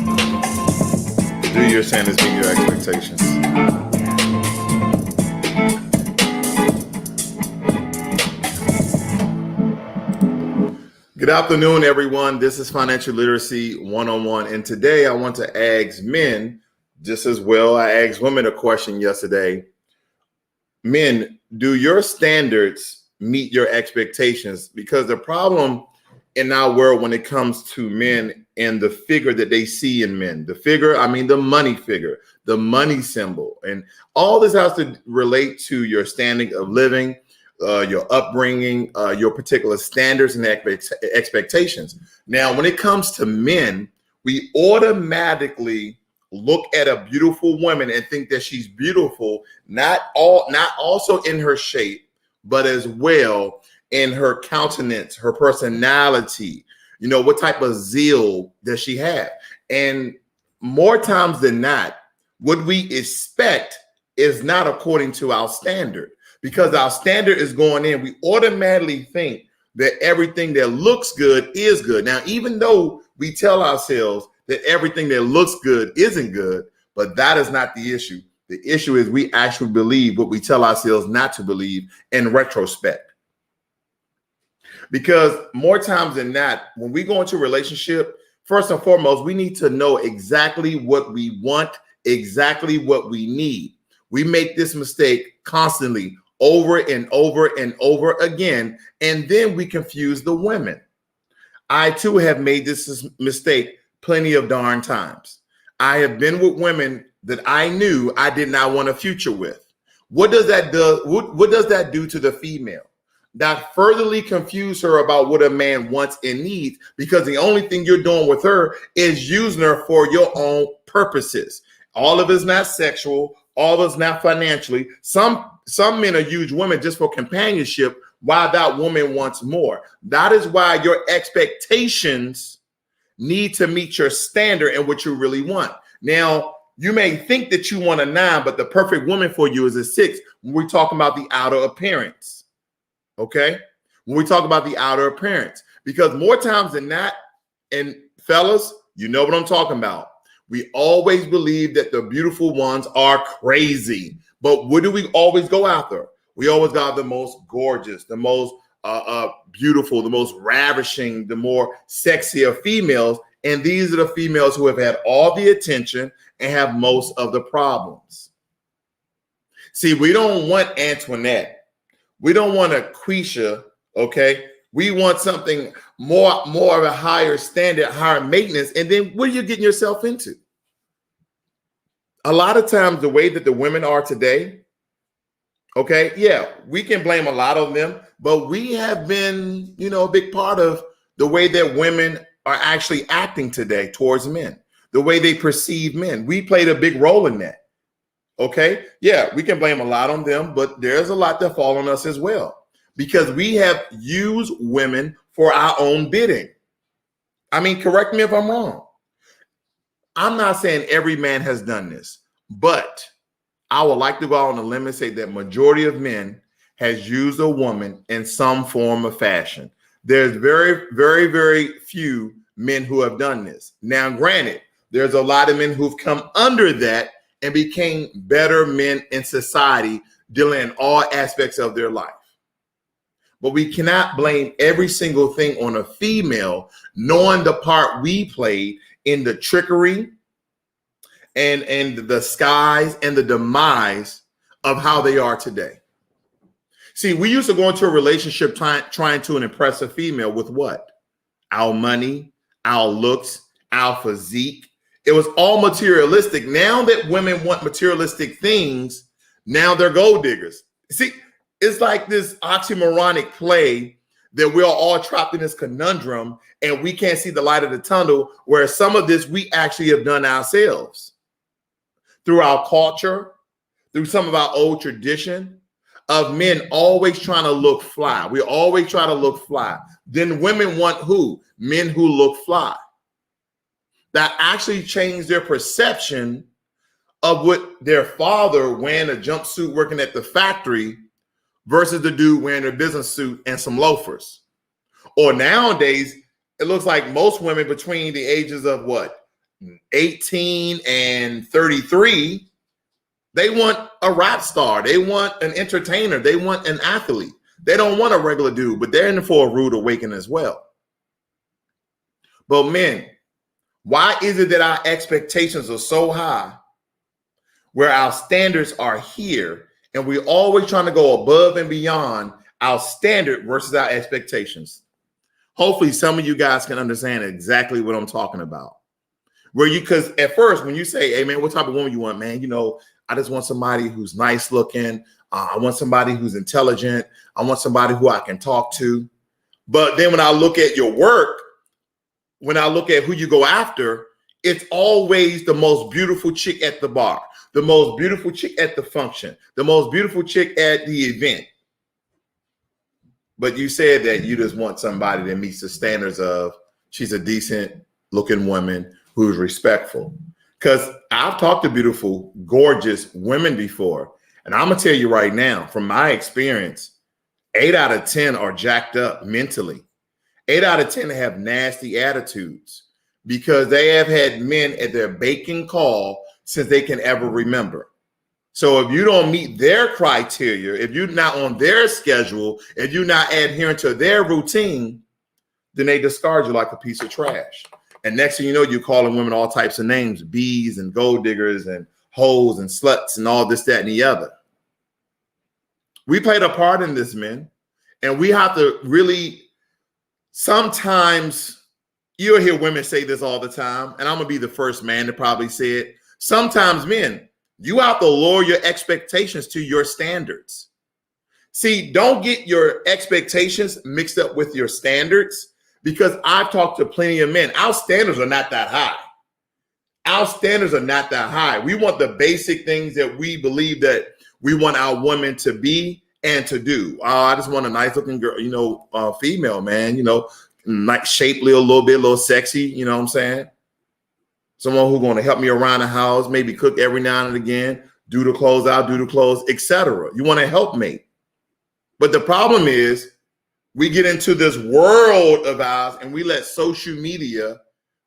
Do your standards meet your expectations? Good afternoon, everyone. This is Financial Literacy 101. And today I want to ask men just as well. I asked women a question yesterday. Men, do your standards meet your expectations? Because the problem in our world when it comes to men and the figure that they see in men, the figure, I mean the money figure, the money symbol, and all this has to relate to your standing of living, your upbringing, your particular standards and expectations. Now, when it comes to men, we automatically look at a beautiful woman and think that she's beautiful, not also in her shape, but as well in her countenance, her personality, what type of zeal does she have? And more times than not, what we expect is not according to our standard, because our standard is going in. We automatically think that everything that looks good is good. Now, even though we tell ourselves that everything that looks good isn't good, but that is not the issue. The issue is we actually believe what we tell ourselves not to believe in retrospect. Because more times than not, when we go into a relationship, first and foremost, we need to know exactly what we want, exactly what we need. We make this mistake constantly, over and over and over again, and then we confuse the women. I too have made this mistake plenty of darn times. I have been with women that I knew I did not want a future with. What does that do? What does that do to the female? That furtherly confuse her about what a man wants and needs, because the only thing you're doing with her is using her for your own purposes. All of it's not sexual, all of it's not financially. Some men are use women just for companionship, while that woman wants more. That is why your expectations need to meet your standard and what you really want. Now, you may think that you want a 9, but the perfect woman for you is a 6 when we're talking about the outer appearance. Okay, when we talk about the outer appearance, because more times than not, and fellas, you know what I'm talking about. We always believe that the beautiful ones are crazy, but what do we always go after? We always got the most gorgeous, the most beautiful, the most ravishing, the more sexier females, and these are the females who have had all the attention and have most of the problems. See, we don't want Antoinette. We don't want a Quisha, okay? We want something more of a higher standard, higher maintenance. And then what are you getting yourself into? A lot of times the way that the women are today, okay, yeah, we can blame a lot of them, but we have been, a big part of the way that women are actually acting today towards men, the way they perceive men. We played a big role in that. Okay, yeah, we can blame a lot on them, but there's a lot that fall on us as well, because we have used women for our own bidding. I mean, correct me if I'm wrong. I'm not saying every man has done this, but I would like to go out on a limb and say that majority of men has used a woman in some form of fashion. There's very, very, very few men who have done this. Now, granted, there's a lot of men who've come under that and became better men in society, dealing in all aspects of their life. But we cannot blame every single thing on a female, knowing the part we played in the trickery and the disguise and the demise of how they are today. See, we used to go into a relationship trying to impress a female with what? Our money, our looks, our physique. It was all materialistic. Now that women want materialistic things, now they're gold diggers. See, it's like this oxymoronic play that we're all trapped in this conundrum and we can't see the light of the tunnel, where some of this we actually have done ourselves through our culture, through some of our old tradition of men always trying to look fly. We always try to look fly. Then women want who? Men who look fly. That actually changed their perception of what their father wearing a jumpsuit working at the factory versus the dude wearing a business suit and some loafers. Or nowadays, it looks like most women between the ages of what? 18 and 33, they want a rap star. They want an entertainer. They want an athlete. They don't want a regular dude, but they're in for a rude awakening as well. But men, why is it that our expectations are so high where our standards are here and we're always trying to go above and beyond our standard versus our expectations? Hopefully some of you guys can understand exactly what I'm talking about. Because at first when you say, hey man, what type of woman you want, man? I just want somebody who's nice looking. I want somebody who's intelligent. I want somebody who I can talk to. But then when I look at your work, when I look at who you go after, it's always the most beautiful chick at the bar, the most beautiful chick at the function, the most beautiful chick at the event. But you said that you just want somebody that meets the standards of she's a decent looking woman who's respectful. Because I've talked to beautiful, gorgeous women before. And I'm going to tell you right now, from my experience, 8 out of 10 are jacked up mentally. 8 out of 10 have nasty attitudes because they have had men at their beck and call since they can ever remember. So if you don't meet their criteria, if you're not on their schedule, if you're not adhering to their routine, then they discard you like a piece of trash. And next thing you know, you're calling women all types of names, bees and gold diggers and hoes and sluts and all this, that, and the other. We played a part in this, men. And we have to really, sometimes you'll hear women say this all the time, and I'm going to be the first man to probably say it. Sometimes, men, you have to lower your expectations to your standards. See, don't get your expectations mixed up with your standards, because I've talked to plenty of men. Our standards are not that high. Our standards are not that high. We want the basic things that we believe that we want our woman to be and to do. I just want a nice looking girl, female, man, like shapely a little sexy, you know what I'm saying? Someone who's going to help me around the house, maybe cook every now and again, do the clothes out, do the clothes, etc. You want a helpmate. But the problem is we get into this world of ours and we let social media,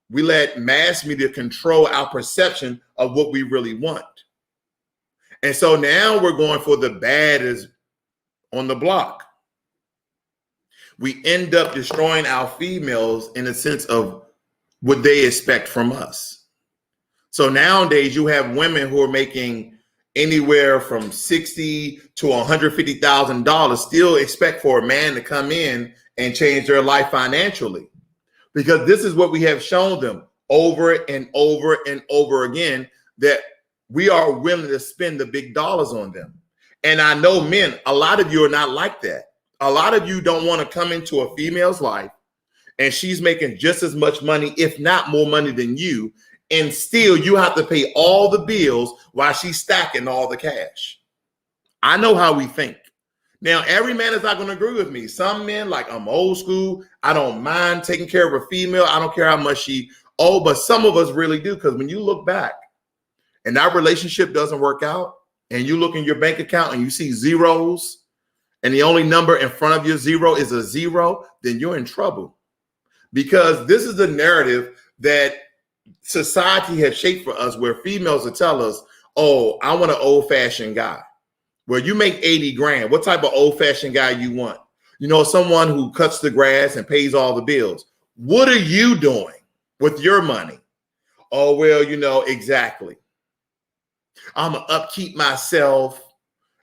we let mass media control our perception of what we really want. And so now we're going for the baddest on the block. We end up destroying our females in a sense of what they expect from us. So nowadays you have women who are making anywhere from $60,000 to $150,000 still expect for a man to come in and change their life financially, because this is what we have shown them over and over and over again, that we are willing to spend the big dollars on them. And I know, men, a lot of you are not like that. A lot of you don't want to come into a female's life and she's making just as much money, if not more money than you, and still you have to pay all the bills while she's stacking all the cash. I know how we think. Now, every man is not going to agree with me. Some men, like, I'm old school. I don't mind taking care of a female. I don't care how much she owes, but some of us really do, because when you look back and that relationship doesn't work out and you look in your bank account and you see zeros and the only number in front of your zero is a zero, then you're in trouble. Because this is the narrative that society has shaped for us, where females will tell us, oh, I want an old-fashioned guy. Well, you make 80 grand. What type of old-fashioned guy you want? Someone who cuts the grass and pays all the bills. What are you doing with your money? Oh, well, exactly. I'm going to upkeep myself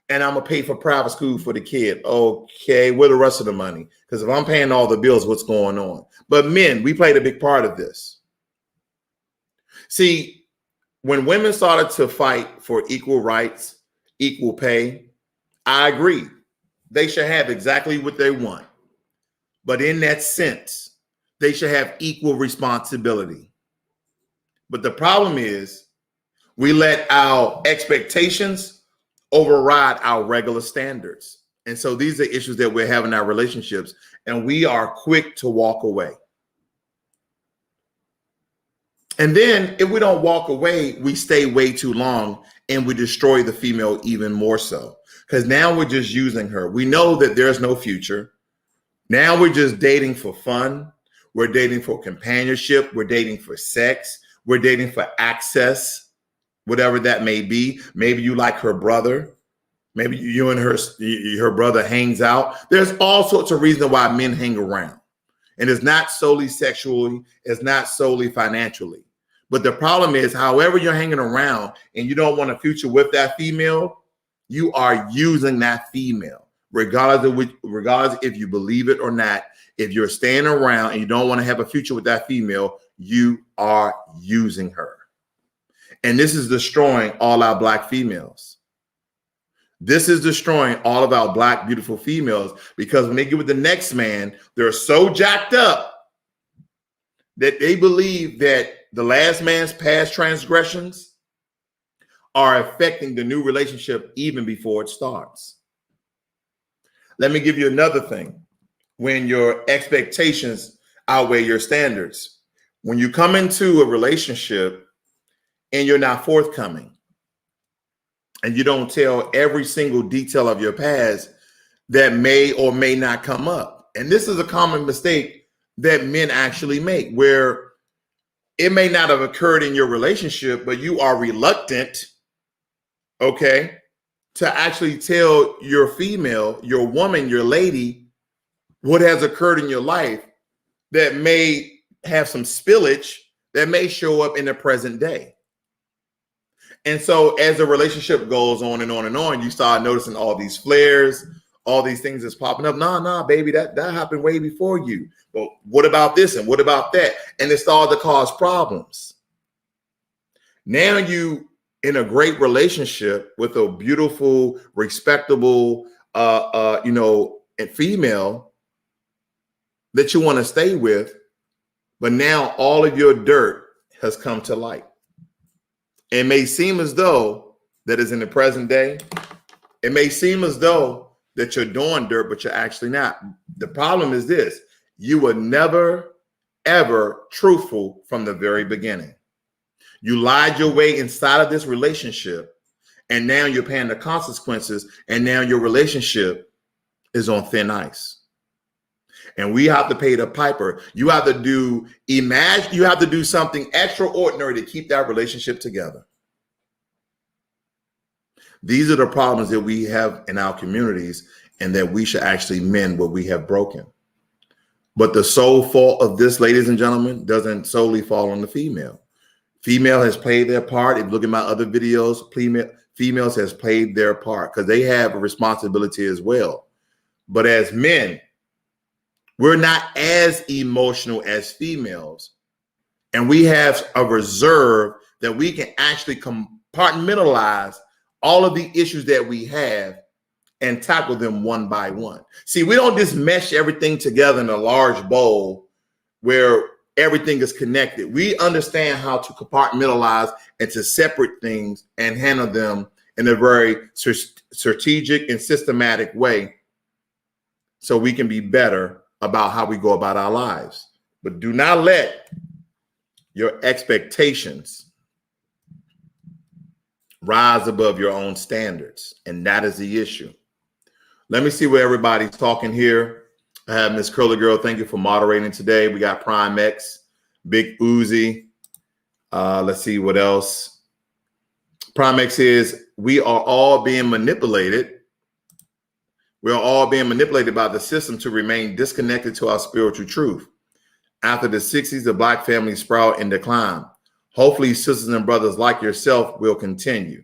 and I'm going to pay for private school for the kid. Okay, where the rest of the money? Because if I'm paying all the bills, what's going on? But men, we played a big part of this. See, when women started to fight for equal rights, equal pay, I agree. They should have exactly what they want. But in that sense, they should have equal responsibility. But the problem is we let our expectations override our regular standards. And so these are issues that we're having in our relationships, and we are quick to walk away. And then if we don't walk away, we stay way too long and we destroy the female even more so, because now we're just using her. We know that there's no future. Now we're just dating for fun. We're dating for companionship. We're dating for sex. We're dating for access, whatever that may be. Maybe you like her brother. Maybe you and her brother hangs out. There's all sorts of reasons why men hang around. And it's not solely sexually, it's not solely financially. But the problem is, however you're hanging around and you don't want a future with that female, you are using that female, regardless if you believe it or not. If you're staying around and you don't want to have a future with that female, you are using her. And this is destroying all our Black females. This is destroying all of our Black, beautiful females, because when they get with the next man, they're so jacked up that they believe that the last man's past transgressions are affecting the new relationship even before it starts. Let me give you another thing. When your expectations outweigh your standards, when you come into a relationship and you're not forthcoming, and you don't tell every single detail of your past that may or may not come up. And this is a common mistake that men actually make, where it may not have occurred in your relationship, but you are reluctant, okay, to actually tell your female, your woman, your lady, what has occurred in your life that may have some spillage that may show up in the present day. And so as the relationship goes on and on and on, you start noticing all these flares, all these things that's popping up. Nah, baby, that happened way before you. But what about this and what about that? And it started to cause problems. Now you in a great relationship with a beautiful, respectable, female that you want to stay with, but now all of your dirt has come to light. It may seem as though that is in the present day. It may seem as though that you're doing dirt, but you're actually not. The problem is this: you were never, ever truthful from the very beginning. You lied your way inside of this relationship, and now you're paying the consequences, and now your relationship is on thin ice. And we have to pay the piper. You have to do something extraordinary to keep that relationship together. These are the problems that we have in our communities, and that we should actually mend what we have broken. But the sole fault of this, ladies and gentlemen, doesn't solely fall on the female. Female has played their part. If you look at my other videos, females has played their part because they have a responsibility as well. But as men, we're not as emotional as females, and we have a reserve that we can actually compartmentalize all of the issues that we have and tackle them one by one. See, we don't just mesh everything together in a large bowl where everything is connected. We understand how to compartmentalize into separate things and handle them in a very strategic and systematic way so we can be better about how we go about our lives. But do not let your expectations rise above your own standards. And that is the issue. Let me see what everybody's talking here. I have Miss Curly Girl. Thank you for moderating today. We got Prime X, Big Uzi. Let's see what else. Prime X says, we are all being manipulated. We're all being manipulated by the system to remain disconnected to our spiritual truth. After the 60s, the Black family sprout and decline. Hopefully, sisters and brothers like yourself will continue.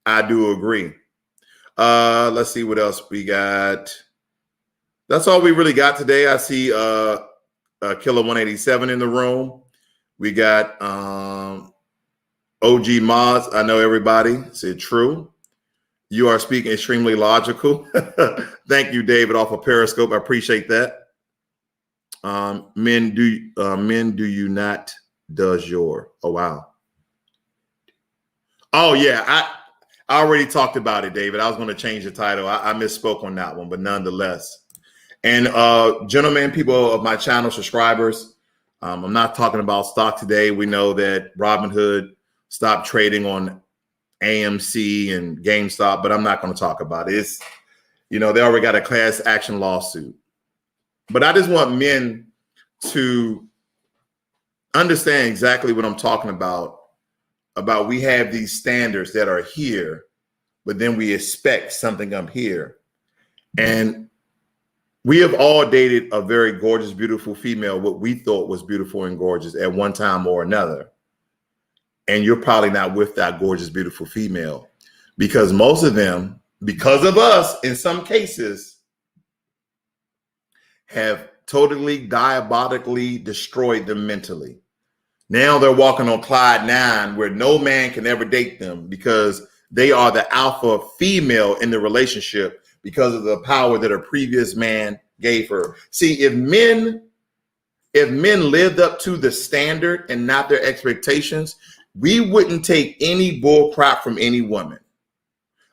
I do agree. Let's see what else we got. That's all we really got today. I see Killer 187 in the room. We got OG Mods. I know everybody said true. You are speaking extremely logical. Thank you, David, off of Periscope. I appreciate that. Men do you not does your. Oh, wow. Oh, yeah. I already talked about it, David. I was going to change the title. I misspoke on that one, but nonetheless. And gentlemen, people of my channel, subscribers, I'm not talking about stock today. We know that Robinhood stopped trading on AMC and GameStop, but I'm not going to talk about it. It's, they already got a class action lawsuit. But I just want men to understand exactly what I'm talking about we have these standards that are here, but then we expect something up here. And we have all dated a very gorgeous, beautiful female, what we thought was beautiful and gorgeous at one time or another. And you're probably not with that gorgeous, beautiful female, because most of them, because of us, in some cases, have totally diabolically destroyed them mentally. Now they're walking on cloud nine where no man can ever date them because they are the alpha female in the relationship because of the power that a previous man gave her. See, if men lived up to the standard and not their expectations, we wouldn't take any bull crap from any woman.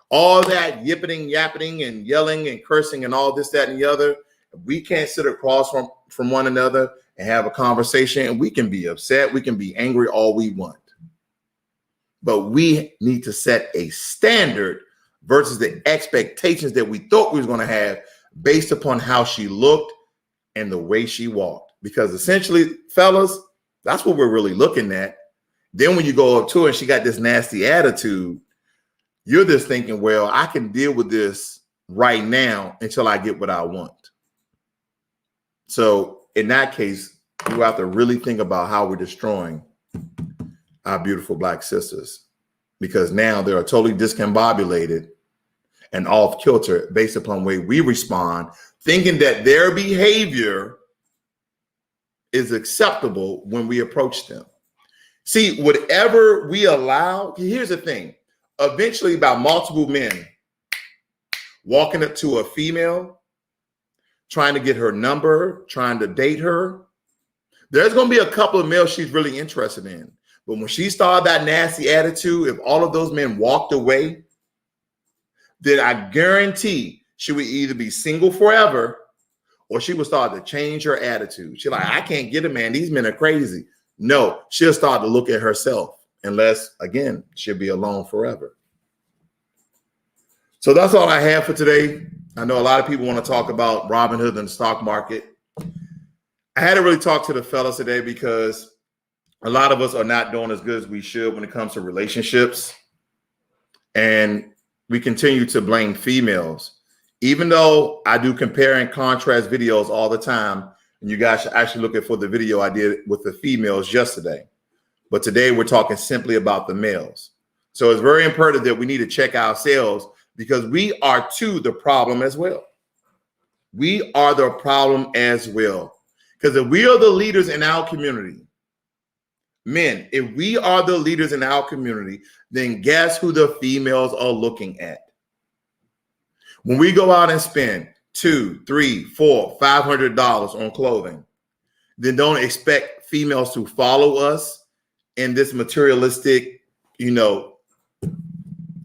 All that yipping, yapping, and yelling and cursing and all this, that, and the other, we can't sit across from one another and have a conversation, and we can be upset, we can be angry all we want. But we need to set a standard versus the expectations that we thought we was going to have based upon how she looked and the way she walked. Because essentially, fellas, that's what we're really looking at. Then when you go up to her and she got this nasty attitude, you're just thinking, well, I can deal with this right now until I get what I want. So in that case, you have to really think about how we're destroying our beautiful Black sisters, because now they are totally discombobulated and off kilter based upon the way we respond, thinking that their behavior is acceptable when we approach them. See, whatever we allow, here's the thing, eventually about multiple men walking up to a female, trying to get her number, trying to date her, there's going to be a couple of males she's really interested in. But when she started that nasty attitude, if all of those men walked away, then I guarantee she would either be single forever or she would start to change her attitude. She's like, I can't get a man. These men are crazy. No, she'll start to look at herself, unless, again, she'll be alone forever. So that's all I have for today. I know a lot of people want to talk about Robinhood and the stock market. I had to really talk to the fellas today because a lot of us are not doing as good as we should when it comes to relationships. And we continue to blame females, even though I do compare and contrast videos all the time. And you guys should actually look at for the video I did with the females yesterday. But today we're talking simply about the males. So it's very important that we need to check ourselves, because we are too the problem as well. We are the problem as well. Because if we are the leaders in our community, men, if we are the leaders in our community, then guess who the females are looking at? When we go out and spend $200, $300, $400, $500 on clothing, then don't expect females to follow us in this materialistic,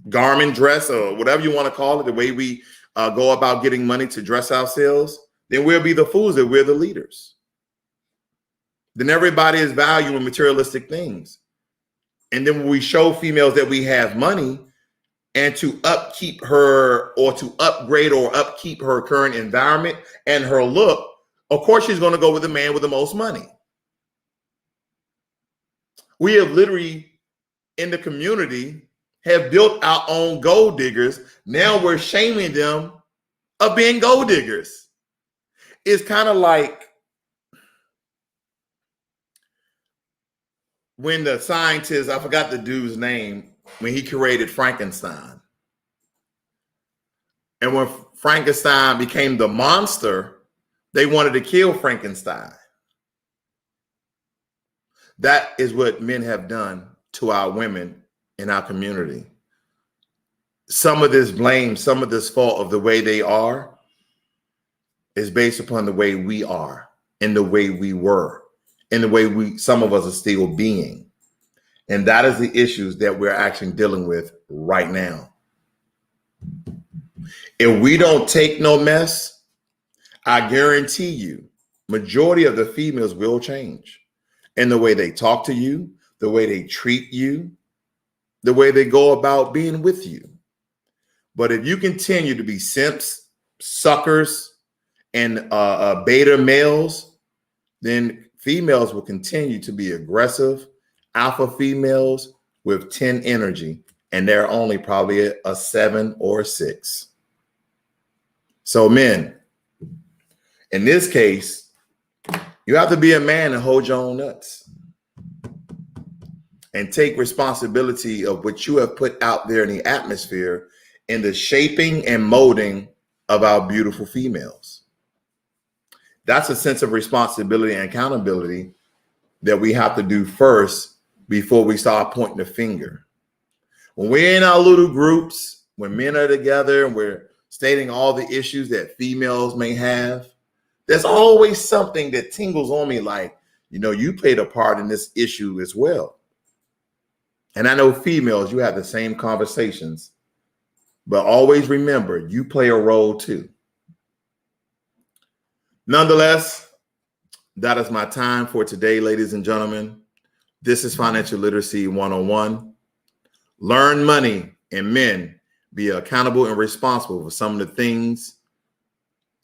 garment dress or whatever you want to call it, the way we go about getting money to dress ourselves. Then we'll be the fools that we're the leaders. Then everybody is valuing materialistic things. And then when we show females that we have money and to upkeep her or to upgrade or upkeep her current environment and her look, of course, she's going to go with the man with the most money. We have literally in the community have built our own gold diggers. Now we're shaming them of being gold diggers. It's kind of like when the scientist, I forgot the dude's name, when he created Frankenstein. And when Frankenstein became the monster, they wanted to kill Frankenstein. That is what men have done to our women in our community. Some of this blame, some of this fault of the way they are is based upon the way we are and the way we were and the way some of us are still being. And that is the issues that we're actually dealing with right now. If we don't take no mess, I guarantee you, majority of the females will change in the way they talk to you, the way they treat you, the way they go about being with you. But if you continue to be simps, suckers, and beta males, then females will continue to be aggressive, alpha females with 10 energy, and they're only probably a 7 or a 6. So men, in this case, you have to be a man and hold your own nuts and take responsibility of what you have put out there in the atmosphere in the shaping and molding of our beautiful females. That's a sense of responsibility and accountability that we have to do first before we start pointing the finger. When we're in our little groups, when men are together and we're stating all the issues that females may have, there's always something that tingles on me like, you know, you played a part in this issue as well. And I know females, you have the same conversations, but always remember, you play a role too. Nonetheless, that is my time for today, ladies and gentlemen. This is Financial Literacy 101. Learn money, and men, be accountable and responsible for some of the things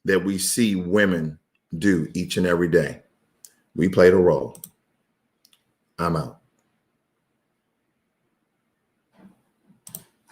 that we see women do each and every day. We played a role. I'm out.